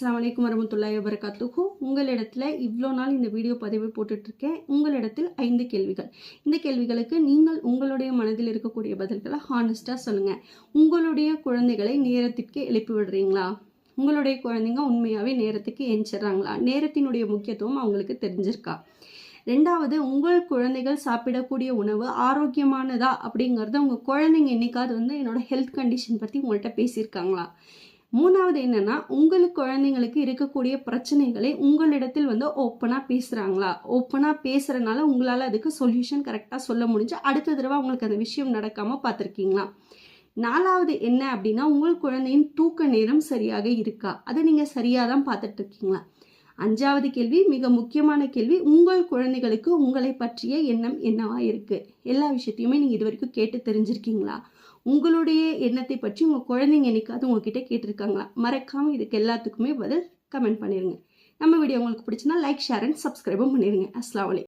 அஸ்ஸலாமு அலைக்கும் வரஹ்மத்துல்லாஹி வபரகாத்துஹு. உங்களிடத்தில் இவ்வளோ நாள் இந்த வீடியோ பதிவு போட்டுட்ருக்கேன். உங்களிடத்தில் 5 கேள்விகள். இந்த கேள்விகளுக்கு நீங்கள் உங்களுடைய மனதில் இருக்கக்கூடிய பதில்களை ஹானஸ்ட்டாக சொல்லுங்கள். உங்களுடைய குழந்தைகளை நேரத்திற்கு எழுப்பி விடுறீங்களா? உங்களுடைய குழந்தைங்க உண்மையாகவே நேரத்துக்கு எந்திரிச்சிட்றாங்களா? நேரத்தினுடைய முக்கியத்துவம் அவங்களுக்கு தெரிஞ்சிருக்கா? ரெண்டாவது, உங்கள் குழந்தைகள் சாப்பிடக்கூடிய உணவு ஆரோக்கியமானதா அப்படிங்கிறத உங்கள் குழந்தைங்க என்னைக்காவது என்னோடய ஹெல்த் கண்டிஷன் பற்றி உங்கள்கிட்ட பேசியிருக்காங்களா? மூணாவது என்னென்னா, உங்களுக்கு குழந்தைங்களுக்கு இருக்கக்கூடிய பிரச்சனைகளை உங்களிடத்தில் ஓப்பனாக பேசுகிறாங்களா? ஓப்பனாக பேசுகிறனால உங்களால் அதுக்கு சொல்யூஷன் கரெக்டாக சொல்ல முடிஞ்சு அடுத்த தடவை உங்களுக்கு அந்த விஷயம் நடக்காமல் பார்த்துருக்கீங்களா? நாலாவது என்ன அப்படின்னா, உங்கள் குழந்தையின் தூக்க நேரம் சரியாக இருக்கா? அதை நீங்கள் சரியாக தான் பார்த்துட்ருக்கீங்களா? அஞ்சாவது கேள்வி, மிக முக்கியமான கேள்வி, உங்கள் குழந்தைகளுக்கு உங்களை பற்றிய எண்ணம் என்னவா இருக்குது? எல்லா விஷயத்தையுமே நீங்கள் இது வரைக்கும் கேட்டு தெரிஞ்சிருக்கீங்களா? உங்களுடைய எண்ணத்தை பற்றி உங்கள் குழந்தைங்க என்னைக்காவது உங்ககிட்ட கேட்டிருக்காங்களா? மறக்காமல் இதுக்கு எல்லாத்துக்குமே பதில் கமெண்ட் பண்ணிடுங்க. நம்ம வீடியோ உங்களுக்கு பிடிச்சினா லைக், ஷேர் அண்ட் சப்ஸ்கிரைபும் பண்ணிடுங்க. அஸ்ஸலாமு அலைக்கும்.